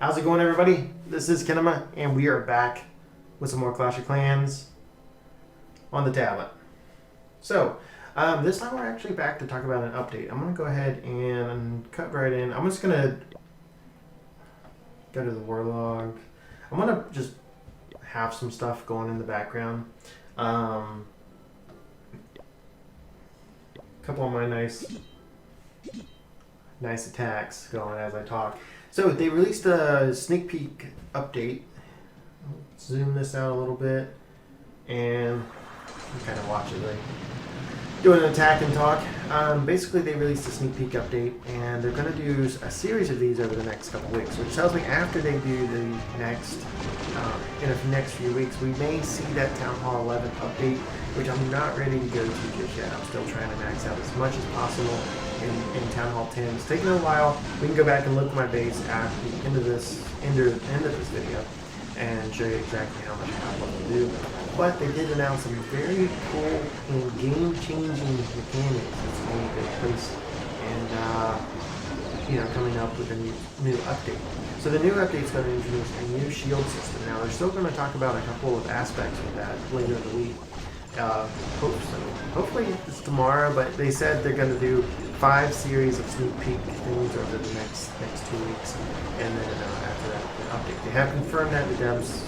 How's it going, everybody? This is Kinema, and we are back with some more Clash of Clans on the tablet. So, this time we're actually back to talk about an update. I'm going to go ahead and cut right in. I'm just going to go to the war log. I'm going to just have some stuff going in the background. A couple of my nice attacks going as I talk. So they released a sneak peek update. Zoom this out a little bit and kind of watch it like doing an attack and talk. Basically, they released a sneak peek update, and they're going to do a series of these over the next couple weeks, which tells me after they do the next, in the next few weeks, we may see that Town Hall 11 update, which I'm not ready to go to just yet. I'm still trying to max out as much as possible in Town Hall 10. It's taking a while. We can go back and look at my base at the end of this video and show you exactly how much I have left to do. But they did announce some very cool and game-changing mechanics that's going to take place, and coming up with a new update. So the new update is going to introduce a new shield system. Now they're still going to talk about a couple of aspects of that later in the week. Hopefully it's tomorrow, but they said they're going to do 5 series of sneak peek things over the next 2 weeks, and then after that, the update. They have confirmed that the devs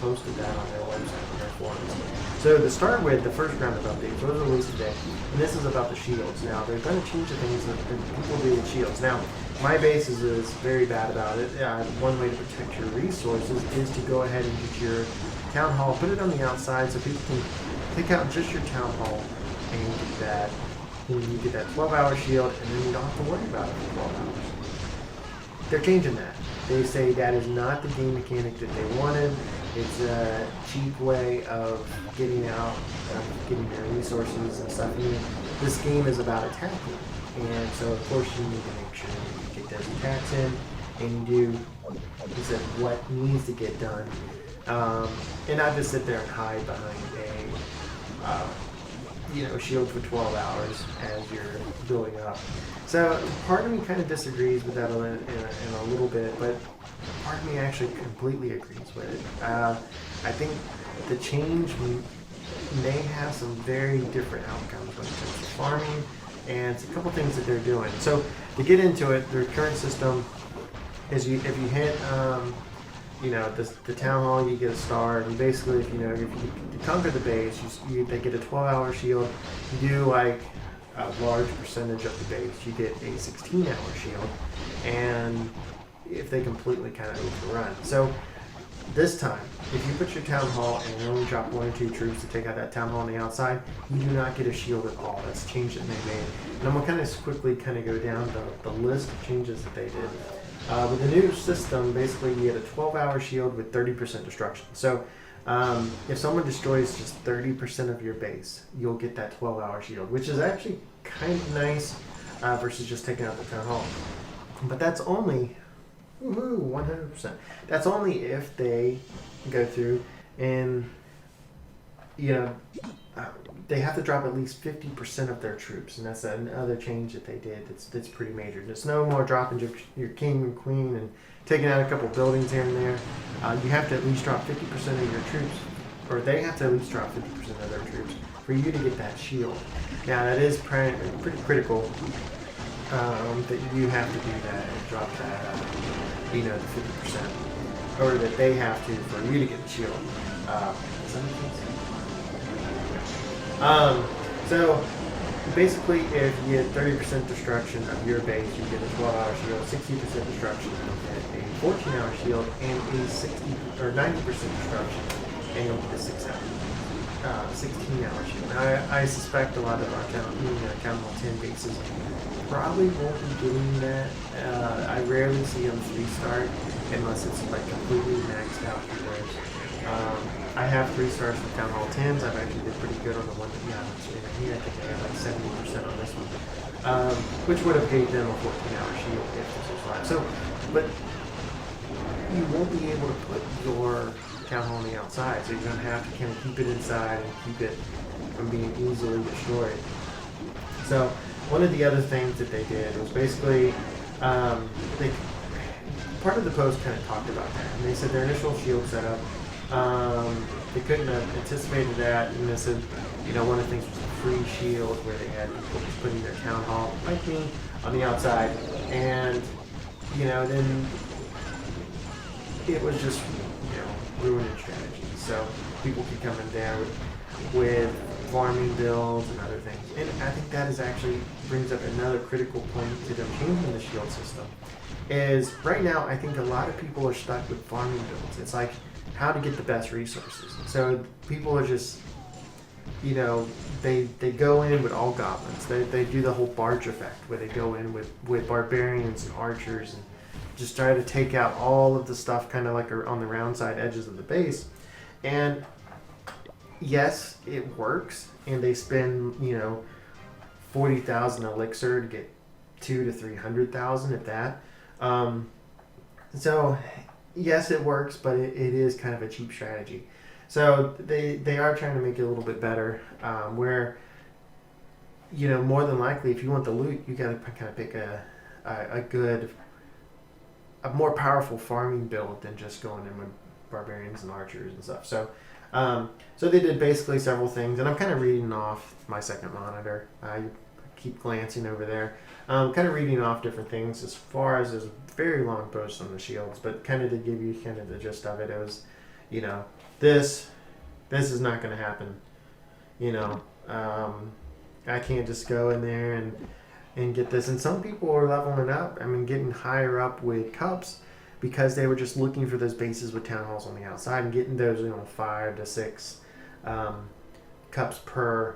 posted that on their website, on their forums. So to start with, the first round of updates was released today, and this is about the shields. Now they're going to change the things that people do with shields. Now my base is very bad about it. One way to protect your resources is to go ahead and get your town hall, put it on the outside so people can take out just your town hall and get that. You get that 12-hour shield, and then you don't have to worry about it for 12 hours. They're changing that. They say that is not the game mechanic that they wanted. It's a cheap way of getting out, getting your resources and stuff. This game is about attacking, and so of course you need to make sure you get those attacks in, and you do what needs to get done, and not just sit there and hide behind a shield for 12 hours as you're building up. So part of me kind of disagrees with that in a little bit, but part of me actually completely agrees with it. I think the change may have some very different outcomes when it comes to farming, and it's a couple things that they're doing. So to get into it, their current system is if you hit the town hall, you get a star, and basically if you conquer the base, they get a 12-hour shield. You do like a large percentage of the base, you get a 16-hour shield, and if they completely kind of overrun. So this time, if you put your town hall and you only drop 1 or 2 troops to take out that town hall on the outside, you do not get a shield at all. That's a change that they made. And I'm going to quickly go down the list of changes that they did. With the new system, basically you get a 12-hour shield with 30% destruction. So if someone destroys just 30% of your base, you'll get that 12-hour shield, which is actually kind of nice versus just taking out the town hall. But that's only 100%. That's only if they go through and they have to drop at least 50% of their troops, and that's another change that they did. That's pretty major. There's no more dropping your king and queen and taking out a couple buildings here and there. You have to at least drop 50% of your troops, or they have to at least drop 50% of their troops for you to get that shield. Now that is pretty critical that you have to do that and drop that, the 50%, or that they have to for you to get the shield. Does that make sense? So basically, if you get 30% destruction of your base, you get a 12-hour shield, 60% destruction, you'll get a 14-hour shield, and a 60 or 90% destruction, and you'll get a 16-hour shield. Now, I suspect a lot of our Town Hall 10 bases probably won't be doing that. I rarely see them 3-star unless it's like completely maxed out for theirs. I have 3 stars from Town Hall 10s. I've actually did pretty good on the one that we have on here. I think I have like 70% on this one, which would have gave them a 14-hour shield if this was live. So, but you won't be able to put your Town Hall on the outside, so you're going to have to kind of keep it inside and keep it from being easily destroyed. So, one of the other things that they did was basically part of the post kind of talked about that, and they said their initial shield setup, they couldn't have anticipated that, and they said, one of the things was the free shield where they had people just putting their town hall, like me, on the outside, and then it was just ruining strategy. So people could come in there with farming builds and other things, and I think that is actually brings up another critical point to them changing the shield system. Is right now I think a lot of people are stuck with farming builds. It's like how to get the best resources. So people are just they go in with all goblins. They do the whole barge effect where they go in with barbarians and archers and just try to take out all of the stuff kind of like on the round side edges of the base. And yes, it works, and they spend 40,000 elixir to get 200,000 to 300,000 if that. So yes, it works, but it is kind of a cheap strategy. So they are trying to make it a little bit better, where more than likely, if you want the loot, you got to kind of pick a more powerful farming build than just going in with barbarians and archers and stuff. So so they did basically several things, and I'm kind of reading off my second monitor. I keep glancing over there. Kind of reading off different things as far as there's a very long post on the shields, but kind of to give you kind of the gist of it, it was, this is not going to happen. I can't just go in there and get this. And some people are leveling up. I mean, getting higher up with cups because they were just looking for those bases with town halls on the outside and getting those 5 to 6 cups per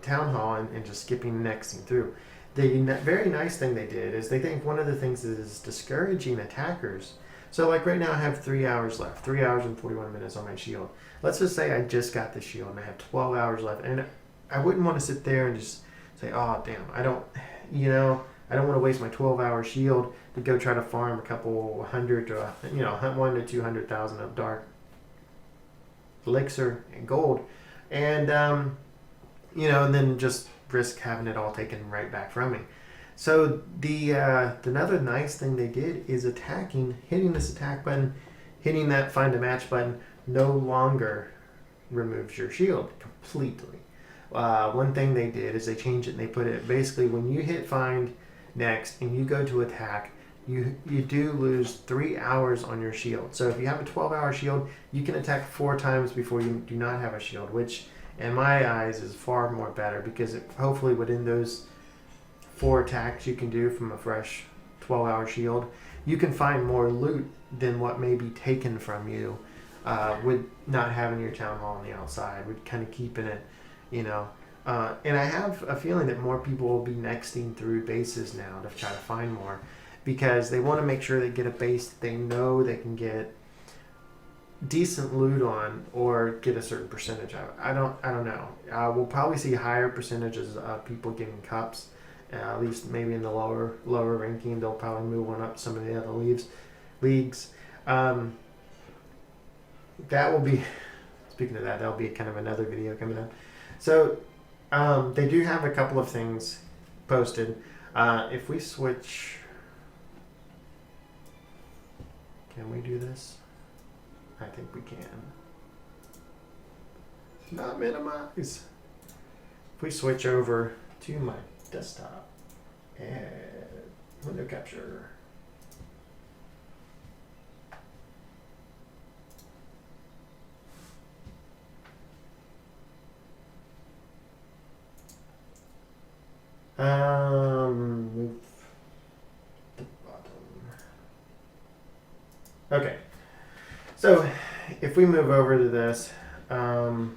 town hall and just skipping the next thing through. The very nice thing they did is they think one of the things is discouraging attackers. So like right now I have 3 hours left, 3 hours and 41 minutes on my shield. Let's just say I just got the shield and I have 12 hours left, and I wouldn't want to sit there and just say, oh damn, I don't want to waste my 12-hour shield to go try to farm a couple hundred to 1 to 200,000 of dark elixir and gold, and and then just risk having it all taken right back from me. So the another nice thing they did is hitting this attack button, hitting that find a match button no longer removes your shield completely. One thing they did is they changed it and they put it basically when you hit find next and you go to attack, you do lose 3 hours on your shield. So if you have a 12-hour shield, you can attack 4 times before you do not have a shield, which in my eyes is far more better, because hopefully within those 4 attacks you can do from a fresh 12-hour shield, you can find more loot than what may be taken from you with not having your town hall on the outside, with kind of keeping it, and I have a feeling that more people will be nexting through bases now to try to find more, because they want to make sure they get a base that they know they can get decent loot on or get a certain percentage of it. I don't know. We'll probably see higher percentages of people getting cups, at least maybe in the lower ranking. They'll probably move on up some of the other leagues. That will be, speaking of that, that'll be kind of another video coming up. So they do have a couple of things posted. If we switch, can we do this? I think we can. Not minimize. If we switch over to my desktop and window capture. Move the bottom. Okay. So if we move over to this, go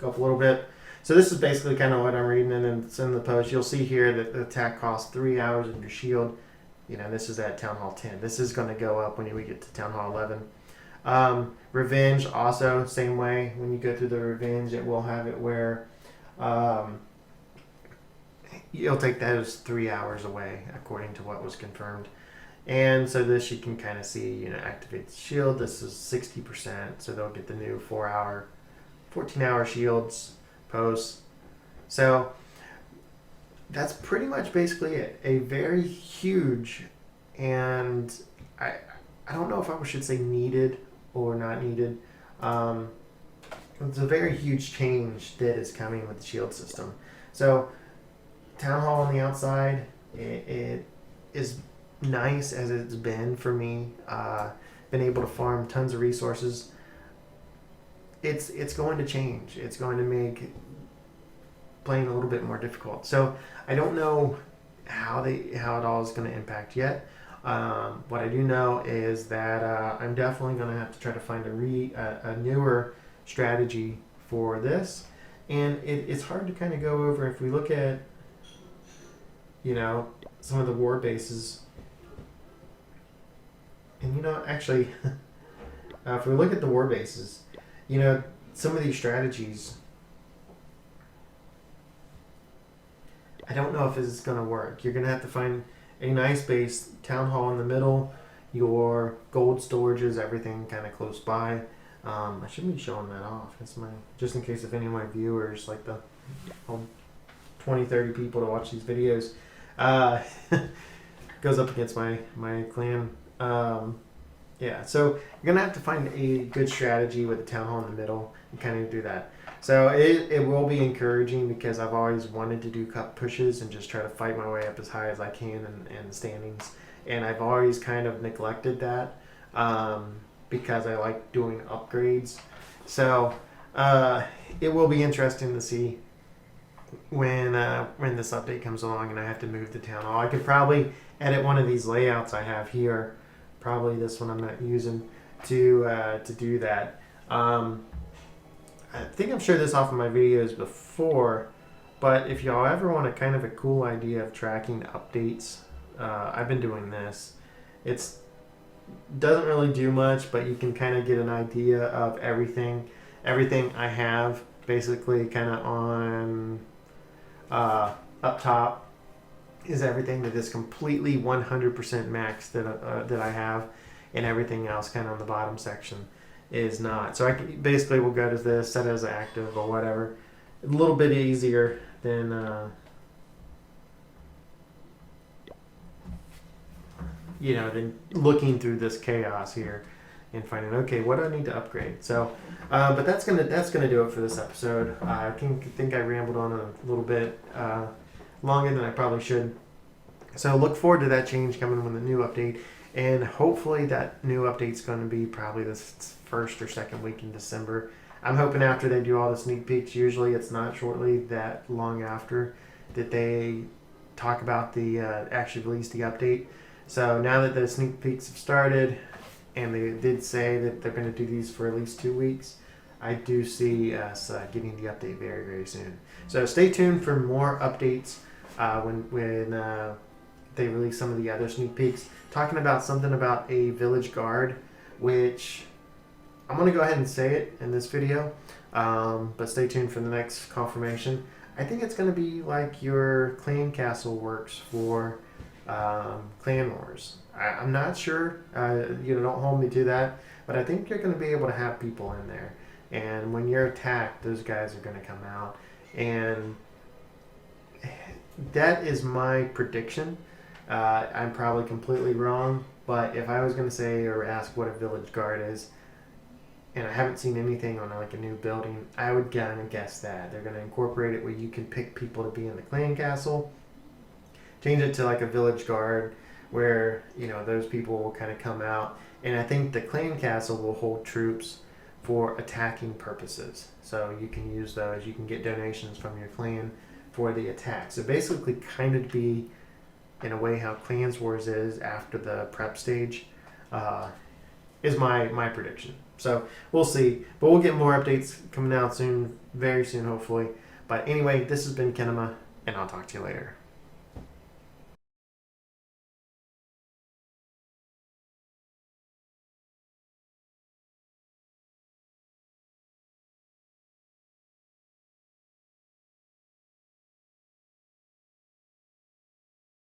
up a little bit. So this is basically kind of what I'm reading, and it's in the post. You'll see here that the attack costs 3 hours of your shield. This is at Town Hall 10. This is going to go up when we get to Town Hall 11. Revenge also, same way. When you go through the Revenge, it will have it where you'll take those 3 hours away according to what was confirmed. And so this you can kind of see, activate the shield. This is 60%, so they'll get the new 14-hour shields posts. So that's pretty much basically it. A very huge and I I don't know if I should say needed or not needed. Um, it's a very huge change that is coming with the shield system. So town hall on the outside, it is nice as it's been for me. Been able to farm tons of resources. It's going to change. It's going to make playing a little bit more difficult. So I don't know how it all is going to impact yet. What I do know is that I'm definitely going to have to try to find a newer strategy for this, and it's hard to kind of go over. If we look at, you know, some of the war bases, and you know, actually, if we look at the war bases, you know, some of these strategies, I don't know if this is going to work. You're going to have to find a nice base, town hall in the middle, your gold storages, everything kind of close by. I shouldn't be showing that off. That's my, just in case if any of my viewers, like the 20, 30 people to watch these videos, goes up against my clan. Yeah, so you're going to have to find a good strategy with the town hall in the middle and kind of do that. So it will be encouraging because I've always wanted to do cup pushes and just try to fight my way up as high as I can in the standings. And I've always kind of neglected that because I like doing upgrades. So it will be interesting to see when this update comes along and I have to move to town hall. I could probably edit one of these layouts I have here, probably this one I'm not using, to do that. I think I've shared this off in my videos before, but if y'all ever want a kind of a cool idea of tracking updates, I've been doing this. It's doesn't really do much, but you can kind of get an idea of everything I have basically kind of on up top is everything that is completely 100% max that I have, and everything else kind of on the bottom section is not. So I can, basically will go to this, set it as active or whatever. A little bit easier than than looking through this chaos here and finding, okay, what do I need to upgrade? So but that's gonna do it for this episode. I think I rambled on a little bit longer than I probably should. So look forward to that change coming with the new update. And hopefully that new update's going to be probably this first or second week in December. I'm hoping after they do all the sneak peeks. Usually it's not shortly that long after that they talk about the actually release the update. So now that the sneak peeks have started, and they did say that they're going to do these for at least 2 weeks, I do see us getting the update very, very soon. So stay tuned for more updates when they release some of the other sneak peeks. Talking about something about a village guard, which I'm going to go ahead and say it in this video, but stay tuned for the next confirmation. I think it's going to be like your clan castle works for Clan Wars. I'm not sure, don't hold me to that, but I think you're going to be able to have people in there. And when you're attacked, those guys are going to come out. And that is my prediction. I'm probably completely wrong, but if I was going to say or ask what a village guard is, and I haven't seen anything on like a new building, I would kind of guess that they're going to incorporate it where you can pick people to be in the clan castle, change it to like a village guard where those people will kind of come out, and I think the clan castle will hold troops for attacking purposes. So you can use those. You can get donations from your clan for the attack. So basically, kind of be in a way how Clans Wars is after the prep stage, is my prediction. So we'll see, but we'll get more updates coming out soon, very soon, hopefully. But anyway, this has been Kinema, and I'll talk to you later.